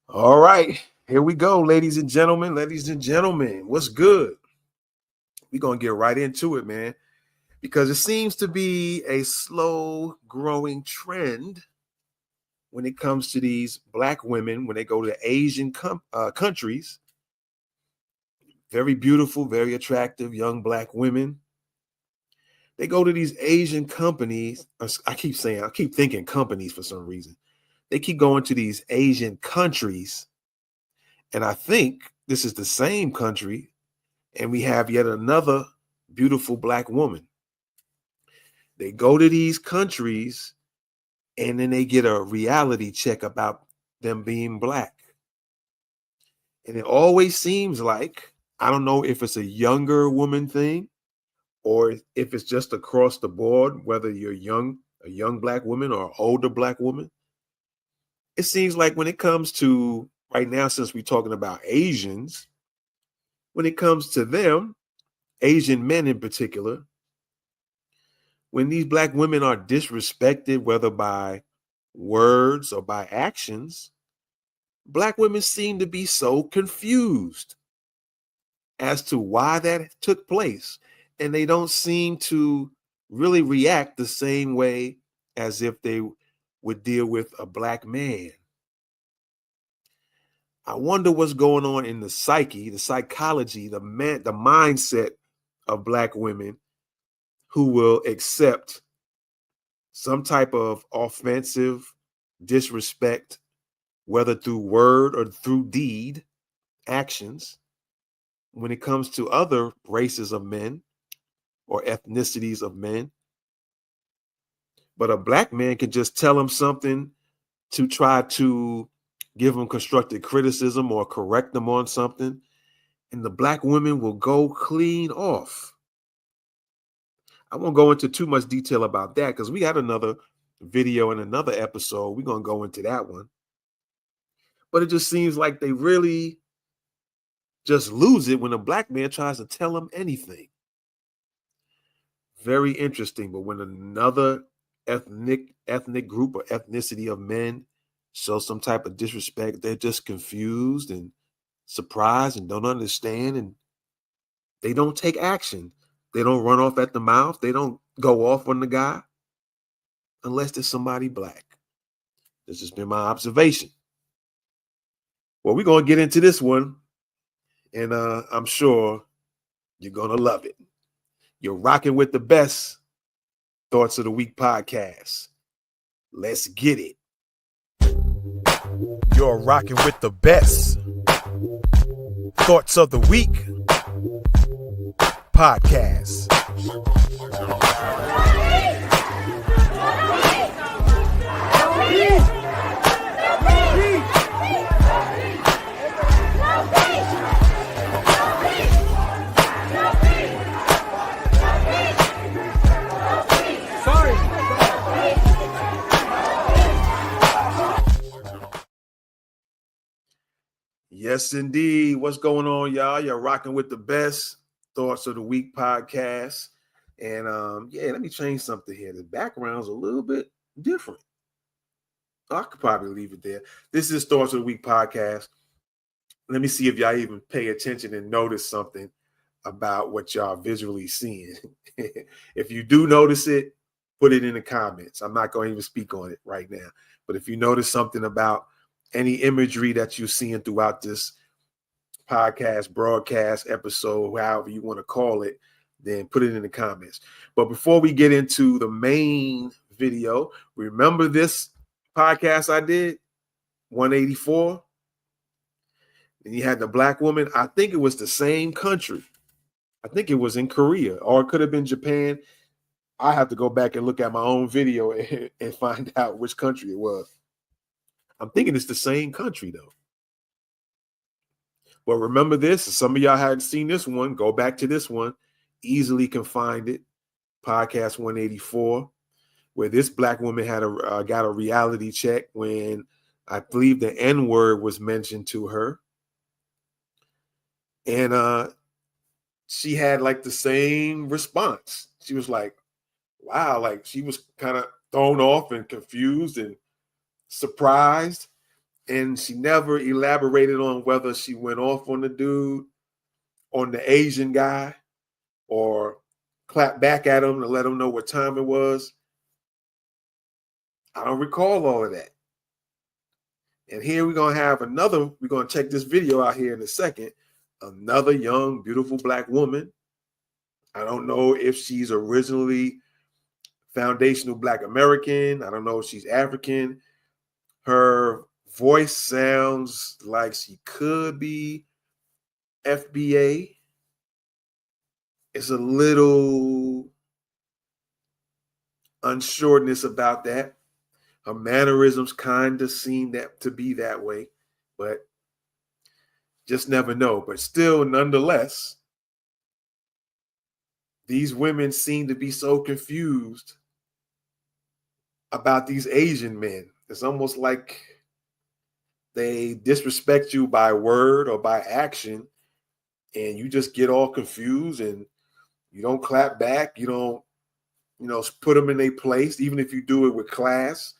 All right, here we go, ladies and gentlemen. Ladies and gentlemen, what's good? We're going to get right into it, man, because it seems to be a slow growing trend when it comes to these black women when they go to Asian countries. Very beautiful, very attractive young black women. They go to these Asian companies. I keep thinking companies for some reason. They keep going to these Asian countries. And I think this is the same country and we have yet another beautiful black woman. They go to these countries and then they get a reality check about them being black. And it always seems like, I don't know if it's a younger woman thing or if it's just across the board, whether you're a young black woman or older black woman. It seems like when it comes to right now, since we're talking about Asians, when it comes to them, Asian men in particular, when these black women are disrespected, whether by words or by actions, black women seem to be so confused as to why that took place. And they don't seem to really react the same way as if they would deal with a black man. I wonder what's going on in the psyche, the psychology, the mindset of black women who will accept some type of offensive disrespect, whether through word or through deed, actions, when it comes to other races of men or ethnicities of men. But a black man can just tell them something to try to give them constructive criticism or correct them on something, and the black women will go clean off. I won't go into too much detail about that because we had another video in another episode. We're going to go into that one. But it just seems like they really just lose it when a black man tries to tell them anything. Very interesting. But when another ethnic group or ethnicity of men show some type of disrespect, they're just confused and surprised and don't understand, and they don't take action. They don't run off at the mouth. They don't go off on the guy unless there's somebody black. This has been my observation. Well, we're going to get into this one, and I'm sure you're going to love it. You're rocking with the best Thoughts of the Week podcast. Let's get it. You're rocking with the best Thoughts of the Week podcast. Yes, indeed. What's going on, y'all? You're rocking with the best Thoughts of the Week podcast. And let me change something here. The background's a little bit different. I could probably leave it there. This is Thoughts of the Week podcast. Let me see if y'all even pay attention and notice something about what y'all visually seeing. If you do notice it, put it in the comments. I'm not going to even speak on it right now. But if you notice something about any imagery that you're seeing throughout this podcast, broadcast, episode, however you want to call it, then put it in the comments. But before we get into the main video, remember this podcast I did, 184? And you had the black woman. I think it was the same country. I think it was in Korea, or it could have been Japan. I have to go back and look at my own video and find out which country it was. I'm thinking it's the same country, though. But remember this, some of y'all hadn't seen this one, go back to this one. Easily can find it. Podcast 184, where this black woman had got a reality check when I believe the N-word was mentioned to her. And she had like the same response. She was like, wow, like she was kind of thrown off and confused and surprised. And she never elaborated on whether she went off on the dude, on the Asian guy, or clapped back at him to let him know what time it was. I don't recall all of that. And here we're going to have another, we're going to check this video out here in a second. Another young, beautiful black woman. I don't know if she's originally foundational Black American. I don't know if she's African. Her voice sounds like she could be FBA. It's a little unsureness about that. Her mannerisms kind of seem to be that way, but just never know. But still, nonetheless, these women seem to be so confused about these Asian men. It's almost like they disrespect you by word or by action, and you just get all confused and you don't clap back. You don't, put them in their place, even if you do it with class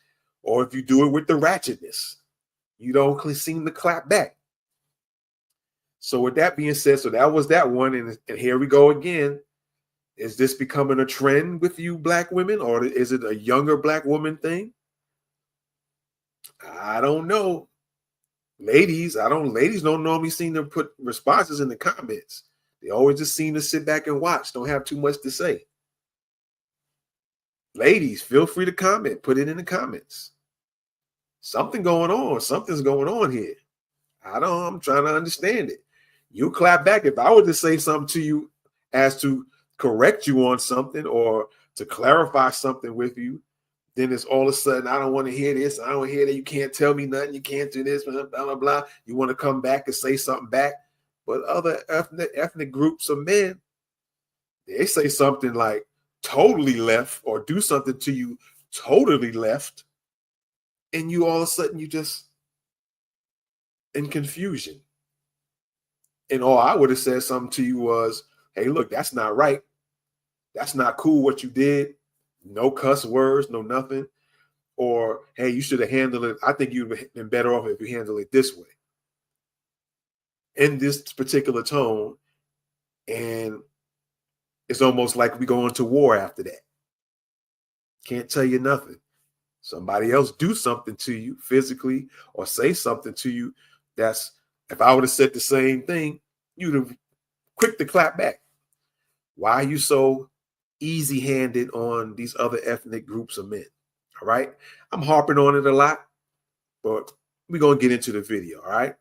or if you do it with the ratchetness. You don't seem to clap back. So with that being said, so that was that one. And here we go again. Is this becoming a trend with you black women, or is it a younger black woman thing? I don't know. Ladies don't normally seem to put responses in the comments. They always just seem to sit back and watch, don't have too much to say. Ladies, feel free to comment, put it in the comments. Something's going on here. I'm trying to understand it. You clap back. If I were to say something to you as to correct you on something or to clarify something with you, then it's all of a sudden, I don't want to hear this. I don't want to hear that. You can't tell me nothing. You can't do this, blah, blah, blah. You want to come back and say something back. But other ethnic groups of men, they say something like totally left or do something to you totally left. And you all of a sudden, you just in confusion. And all I would have said something to you was, hey, look, that's not right. That's not cool what you did. No cuss words, no nothing. Or, hey, you should have handled it. I think you'd have been better off if you handled it this way. In this particular tone. And it's almost like we go into war after that. Can't tell you nothing. Somebody else do something to you physically or say something to you that's, if I would have said the same thing, you'd have quick to clap back. Why are you so easy-handed on these other ethnic groups of men? All right. I'm harping on it a lot, but we're going to get into the video. All right.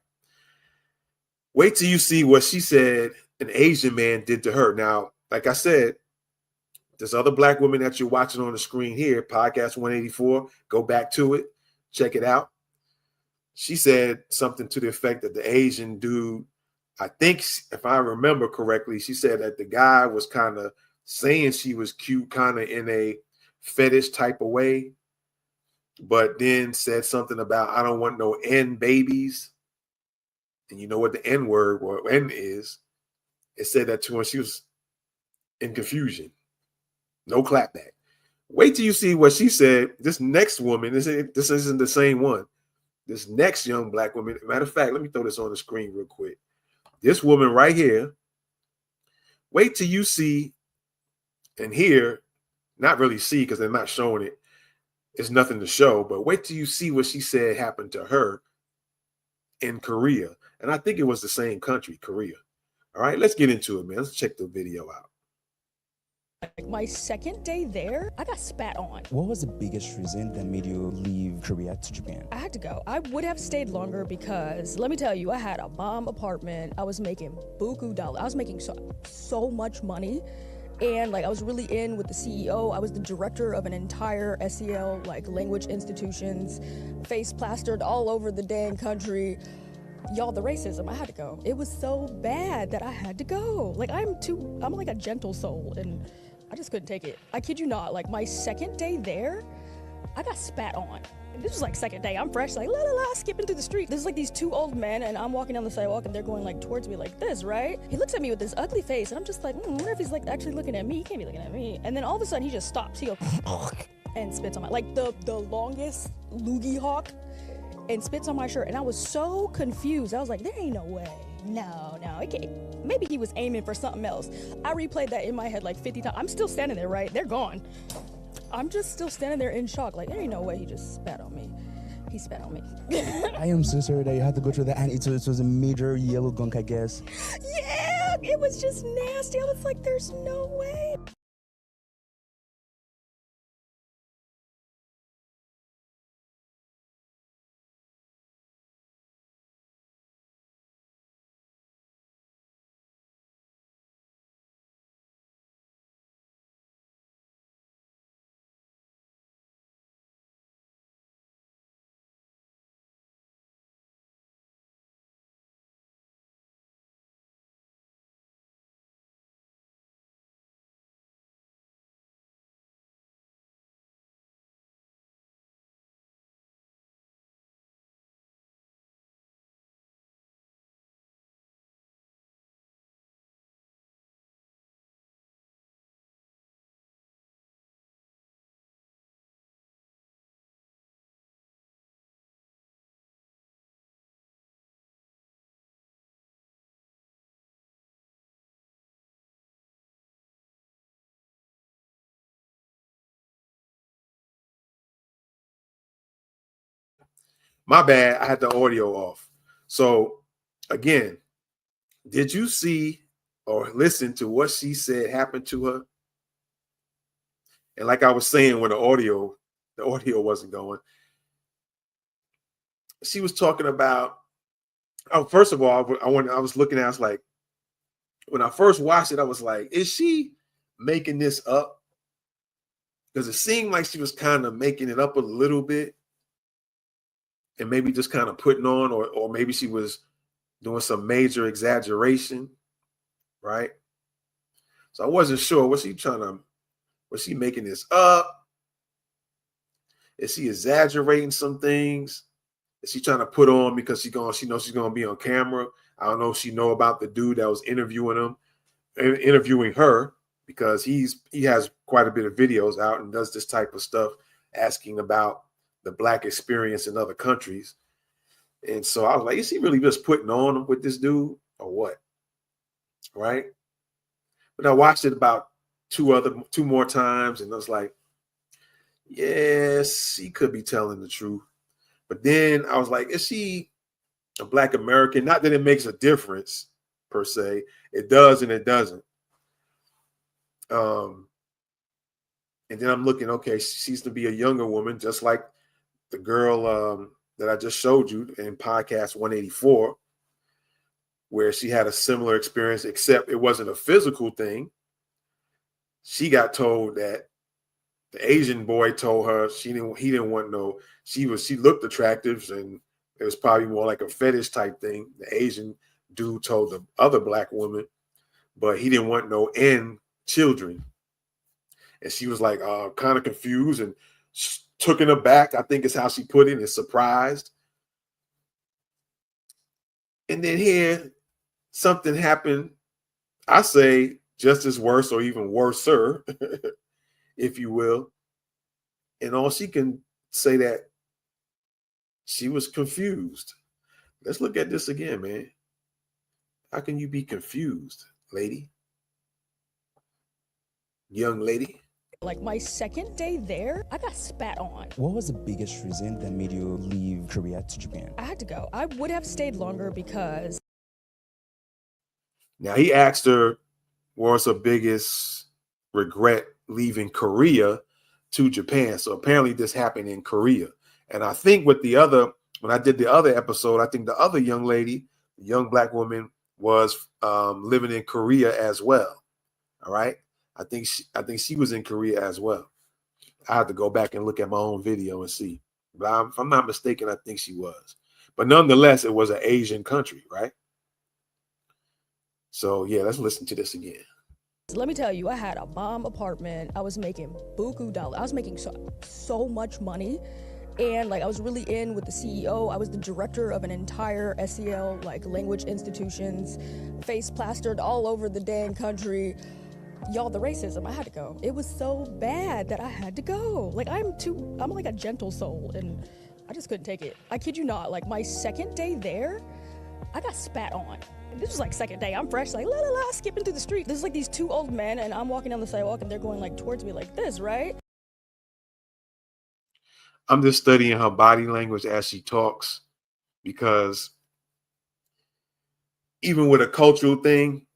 Wait till you see what she said an Asian man did to her. Now, like I said, this other black woman that you're watching on the screen here, podcast 184, go back to it, check it out. She said something to the effect that the Asian dude, I think if I remember correctly, she said that the guy was kind of saying she was cute, kind of in a fetish type of way, but then said something about, I don't want no N babies. And you know what the N word or N is? It said that to her. She was in confusion. No clapback. Wait till you see what she said. This next woman, this isn't the same one. This next young black woman, matter of fact, let me throw this on the screen real quick. This woman right here, wait till you see and hear, not really see because they're not showing it. It's nothing to show, but wait till you see what she said happened to her in Korea. And I think it was the same country, Korea. All right, let's get into it, man. Let's check the video out. Like my second day there, I got spat on. What was the biggest reason that made you leave Korea to Japan? I had to go. I would have stayed longer because, let me tell you, I had a bomb apartment. I was making buku dollars. I was making so much money. And like I was really in with the CEO. I was the director of an entire SEL like language institutions, face plastered all over the dang country. Y'all, the racism, I had to go. It was so bad that I had to go. Like I'm like a gentle soul and I just couldn't take it. I kid you not, like my second day there, I got spat on. And this was like second day, I'm fresh, like la la la, skipping through the street. There's like these two old men and I'm walking down the sidewalk and they're going like towards me like this, right? He looks at me with this ugly face and I'm just like, I wonder if he's like actually looking at me. He can't be looking at me. And then all of a sudden he just stops. He goes and spits on my, like the longest loogie hawk and spits on my shirt. And I was so confused. I was like, there ain't no way. No, it can't. Maybe he was aiming for something else. I replayed that in my head like 50 times. I'm still standing there, right? They're gone. I'm just still standing there in shock. Like, there ain't no way he just spat on me. He spat on me. I am so sorry that you had to go through that, and it was a major yellow gunk, I guess. Yeah, it was just nasty. I was like, there's no way. My bad. I had the audio off. So again, did you see or listen to what she said happened to her? And like I was saying, when the audio wasn't going, she was talking about. Oh, first of all, I was looking at. I was like, when I first watched it, I was like, is she making this up? Because it seemed like she was kind of making it up a little bit, and maybe just kind of putting on, or maybe she was doing some major exaggeration, right? So I wasn't sure. Was she making this up? Is she exaggerating some things? Is she trying to put on because she knows she's gonna be on camera? I don't know if she know about the dude that was interviewing her, because he has quite a bit of videos out and does this type of stuff, asking about the Black experience in other countries. And so I was like, is he really just putting on with this dude or what? Right? But I watched it about two more times, and I was like, yes, he could be telling the truth. But then I was like, is she a Black American? Not that it makes a difference per se. It does and it doesn't. And then I'm looking, okay, she seems to be a younger woman, just like the girl that I just showed you in podcast 184, where she had a similar experience, except it wasn't a physical thing. She got told that the Asian boy told her he didn't want no, she looked attractive, and it was probably more like a fetish type thing. The Asian dude told the other Black woman, but he didn't want no children. And she was like kind of confused and taken aback, I think is how she put it, and surprised. And then here, something happened, I say just as worse or even worser, if you will. And all she can say that she was confused. Let's look at this again, man. How can you be confused, lady? Young lady? Like, my second day there, I got spat on. What was the biggest reason that made you leave Korea to Japan? I had to go. I would have stayed longer because... Now, he asked her, what's her biggest regret leaving Korea to Japan? So apparently this happened in Korea. And I think when I did the other episode, I think the other young lady, the young Black woman, was living in Korea as well. All right. I think she was in Korea as well. I have to go back and look at my own video and see. But if I'm not mistaken, I think she was. But nonetheless, it was an Asian country, right? So yeah, let's listen to this again. Let me tell you, I had a bomb apartment. I was making buku dollars. I was making so much money. And like, I was really in with the CEO. I was the director of an entire SEL, like, language institutions, face plastered all over the dang country. Y'all, the racism, I had to go. It was so bad that I had to go. Like, I'm like a gentle soul, and I just couldn't take it. I kid you not, like my second day there, I got spat on. This was like second day. I'm fresh, like la la la, skipping through the street. There's like these two old men, and I'm walking down the sidewalk, and they're going like towards me like this, right? I'm just studying her body language as she talks, because even with a cultural thing,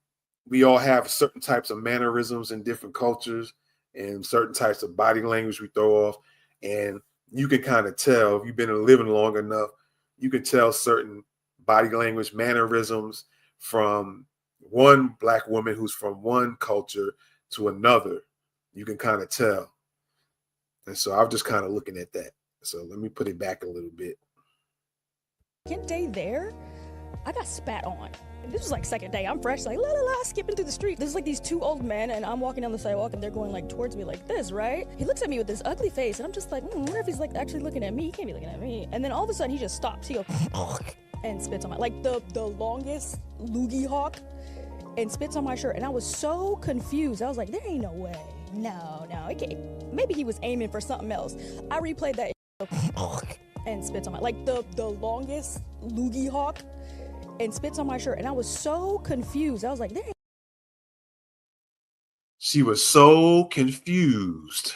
we all have certain types of mannerisms in different cultures and certain types of body language we throw off. And you can kind of tell, if you've been living long enough, you can tell certain body language mannerisms from one Black woman who's from one culture to another. You can kind of tell. And so I'm just kind of looking at that. So let me put it back a little bit. Second day there, I got spat on. This was like second day. I'm fresh, like la la la, skipping through the street. There's like these two old men, and I'm walking down the sidewalk, and they're going like towards me like this, right? He looks at me with this ugly face, and I'm just like, I wonder if he's like actually looking at me. He can't be looking at me. And then all of a sudden, he just stops. He goes and spits on my, like the longest loogie hawk, and spits on my shirt. And I was so confused. I was like, there ain't no way. No, it can't. Maybe he was aiming for something else. I replayed that and spits on my, like the longest loogie hawk, and spits on my shirt. And I was so confused. I was like, there ain't. She was so confused.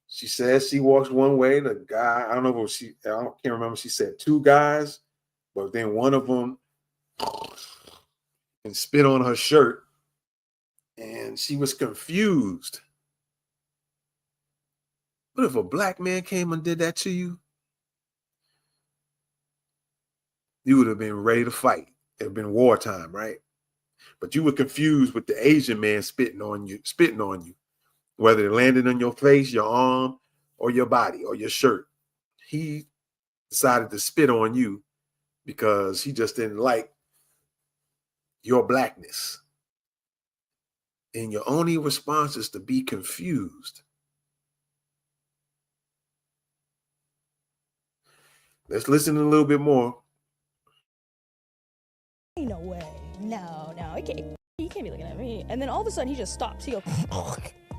She says she walks one way. The guy, I don't know if it was she, can't remember. She said two guys, but then one of them and spit on her shirt, and she was confused. What if a Black man came and did that to you? You would have been ready to fight. It would have been wartime, right? But you were confused with the Asian man spitting on you, whether it landed on your face, your arm, or your body, or your shirt. He decided to spit on you because he just didn't like your Blackness. And your only response is to be confused. Let's listen a little bit more. Ain't no way. No, it can't. He can't be looking at me. And then all of a sudden, he just stops. He goes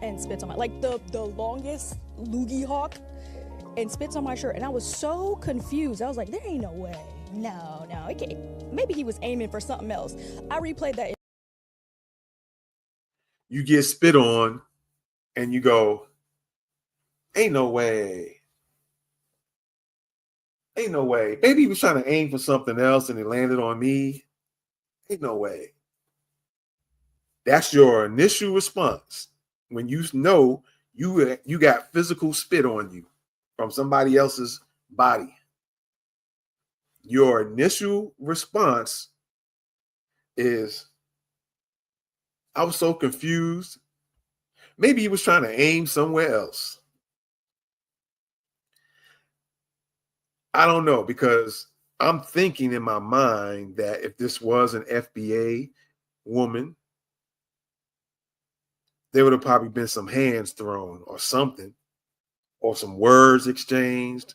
and spits on my, like the longest loogie hawk, and spits on my shirt. And I was so confused. I was like, there ain't no way. No, it can't. Maybe he was aiming for something else. I replayed that. You get spit on, and you go, ain't no way. Ain't no way. Maybe he was trying to aim for something else and it landed on me. Ain't no way. That's your initial response when you know you got physical spit on you from somebody else's body. Your initial response is, I was so confused. Maybe he was trying to aim somewhere else. I don't know, because I'm thinking in my mind that if this was an FBA woman, there would have probably been some hands thrown or something, or some words exchanged.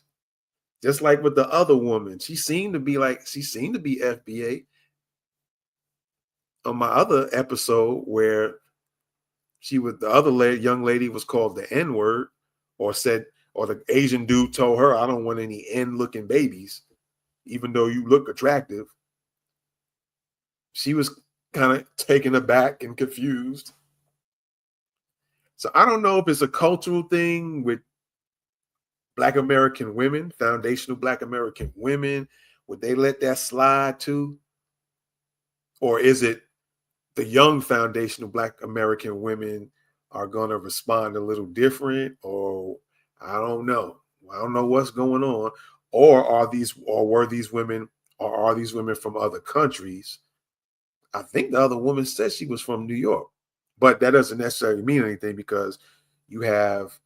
Just like with the other woman, she seemed to be FBA. On my other episode where the other young lady was called the N-word, or the Asian dude told her, I don't want any N-looking babies, even though you look attractive. She was kind of taken aback and confused. So I don't know if it's a cultural thing with Black American women, foundational Black American women. Would they let that slide too? Or is it the young foundational Black American women are going to respond a little different? Or I don't know. I don't know what's going on. Or are these women from other countries? I think the other woman said she was from New York, but that doesn't necessarily mean anything, because you have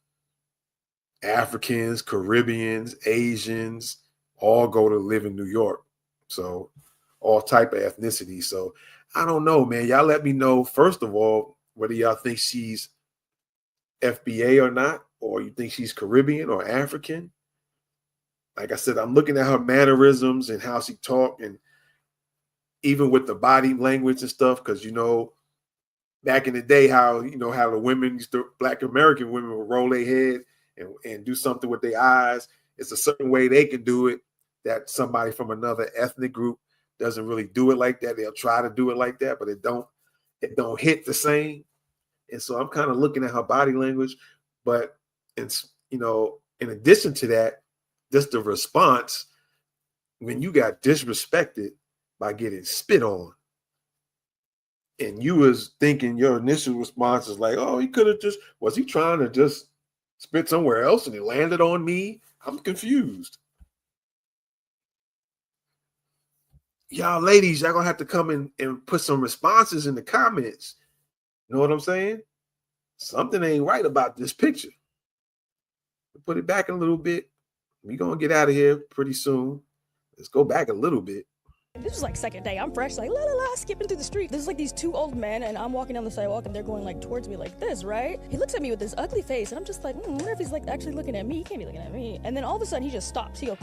Africans, Caribbeans, Asians, all go to live in New York. So all type of ethnicity. So I don't know, man. Y'all let me know, first of all, whether y'all think she's FBA or not, or you think she's Caribbean or African. Like I said, I'm looking at her mannerisms and how she talked, and even with the body language and stuff, because, back in the day, how how the women, Black American women, would roll their head and do something with their eyes. It's a certain way they can do it that somebody from another ethnic group doesn't really do it like that. They'll try to do it like that, but it don't hit the same. And so I'm kind of looking at her body language, but it's in addition to that, just the response when you got disrespected by getting spit on. And you was thinking your initial response is like, oh, was he trying to just spit somewhere else and it landed on me? I'm confused. Y'all ladies, y'all gonna have to come in and put some responses in the comments. You know what I'm saying? Something ain't right about this picture. Put it back a little bit. We're gonna get out of here pretty soon. Let's go back a little bit. This was like second day. I'm fresh, like la la la, skipping through the street. There's like these two old men, and I'm walking down the sidewalk, and they're going like towards me like this, right? He looks at me with this ugly face, and I'm just like, I wonder if he's like actually looking at me. He can't be looking at me. And then all of a sudden, he just stops. He goes.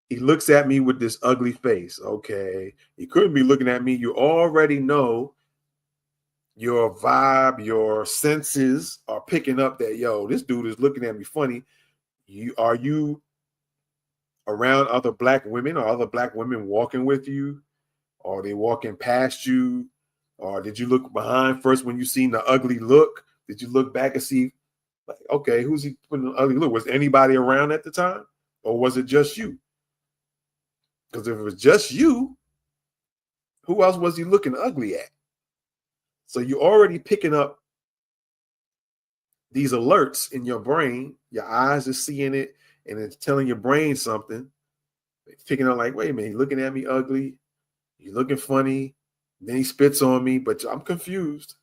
He looks at me with this ugly face. Okay, he couldn't be looking at me. You already know your vibe, your senses are picking up that, yo, this dude is looking at me funny. Are you around other Black women, or other Black women walking with you? Or are they walking past you? Or did you look behind first when you seen the ugly look? Did you look back and see, like, okay, who's he putting an ugly look? Was anybody around at the time? Or was it just you? Because if it was just you, who else was he looking ugly at? So you're already picking up these alerts in your brain. Your eyes are seeing it, and it's telling your brain something. It's picking up like, wait a minute, he's looking at me ugly. You're looking funny. Then he spits on me, but I'm confused.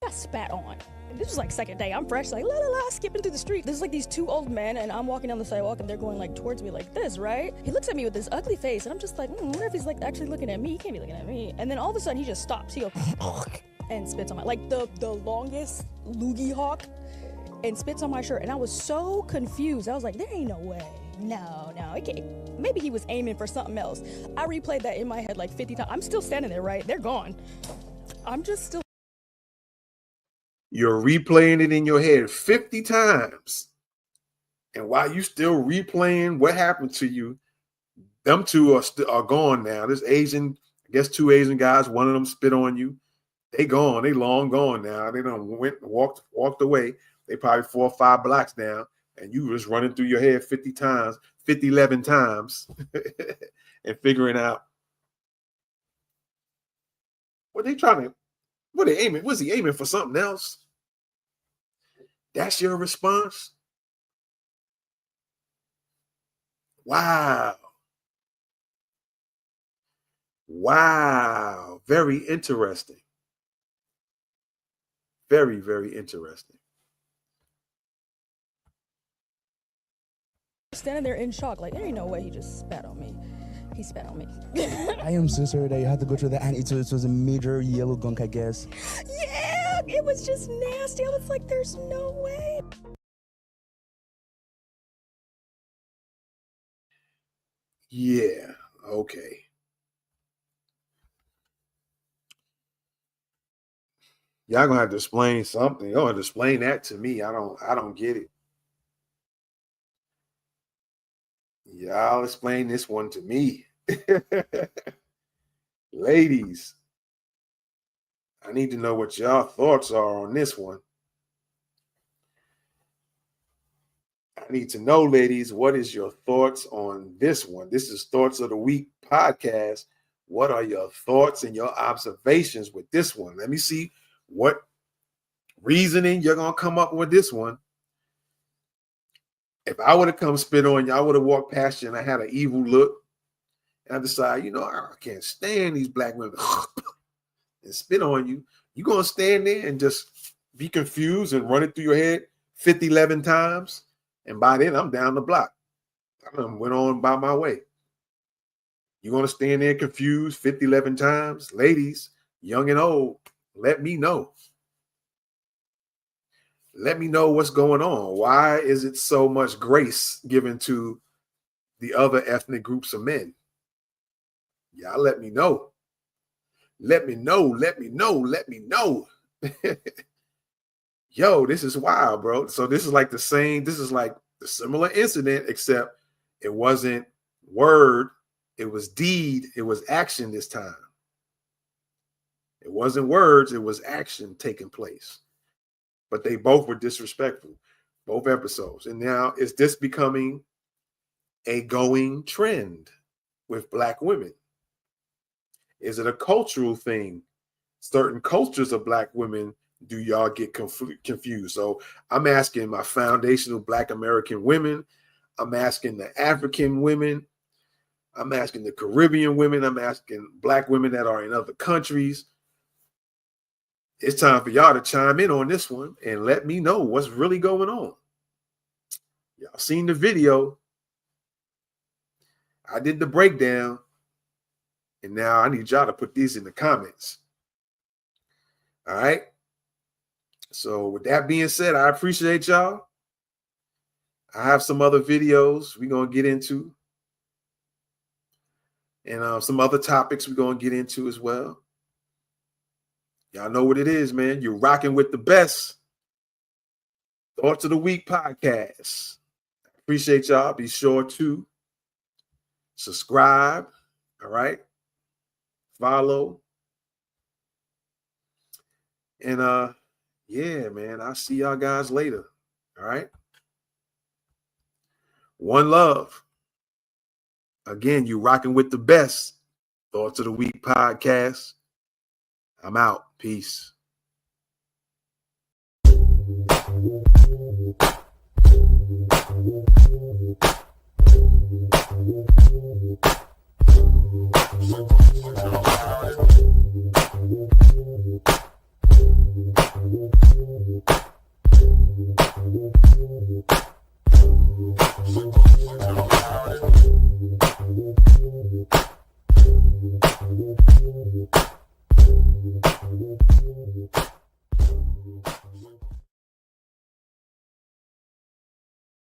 Got spat on. This was like second day. I'm fresh, like la la la, skipping through the street. There's like these two old men, and I'm walking down the sidewalk, and they're going like towards me like this, right? He looks at me with this ugly face, and I'm just like, I wonder if he's like actually looking at me. He can't be looking at me. And then all of a sudden, he just stops. He goes and spits on my, like the longest loogie hawk, and spits on my shirt. And I was so confused. I was like, there ain't no way. No, it can't. Maybe he was aiming for something else. I replayed that in my head like 50 times. I'm still standing there, right? They're gone. I'm just still. You're replaying it in your head 50 times. And while you still replaying what happened to you, them two are gone now. This Asian, I guess 2 Asian guys, one of them spit on you. They gone. They long gone now. They done walked away. They probably 4 or 5 blocks now. And you was running through your head 50 times, 11 times, and figuring out what they aiming? Was he aiming for something else? That's your response? Wow. Very interesting. Very, very interesting. Standing there in shock, like there ain't no way he just spat on me. He spat on me. I am so sorry that you had to go through that, and it was a major yellow gunk, I guess. Yeah, it was just nasty. I was like, there's no way. Yeah, okay. Y'all gonna have to explain something. Y'all have to explain that to me. I don't get it. Y'all explain this one to me. Ladies, I need to know what y'all thoughts are on this one. I need to know, ladies, what is your thoughts on this one? This is Thoughts of the Week podcast. What are your thoughts and your observations with this one? Let me see what reasoning you're going to come up with this one. If I would have come spit on you, I would have walked past you and I had an evil look. And I decide, I can't stand these black women and spit on you. You going to stand there and just be confused and run it through your head 11 times? And by then, I'm down the block. I done went on by my way. You going to stand there confused 11 times? Ladies, young and old, let me know. Let me know what's going on. Why is it so much grace given to the other ethnic groups of men? Y'all let me know. Let me know. Let me know. Let me know. Yo, this is wild, bro. So this is like the same. This is like the similar incident, except it wasn't word. It was deed. It was action this time. It wasn't words. It was action taking place. But they both were disrespectful, both episodes. And now is this becoming a going trend with Black women? Is it a cultural thing? Certain cultures of Black women, do y'all get confused? So I'm asking my foundational Black American women. I'm asking the African women. I'm asking the Caribbean women. I'm asking Black women that are in other countries. It's time for y'all to chime in on this one and let me know what's really going on. Y'all seen the video. I did the breakdown. And now I need y'all to put these in the comments. All right. So with that being said, I appreciate y'all. I have some other videos we're going to get into. And some other topics we're going to get into as well. Y'all know what it is, man. You're rocking with the best. Thoughts of the Week podcast. Appreciate y'all. Be sure to subscribe. All right. Follow. And yeah, man, I'll see y'all guys later. All right. One love. Again, you rocking with the best. Thoughts of the Week podcast. I'm out. Peace.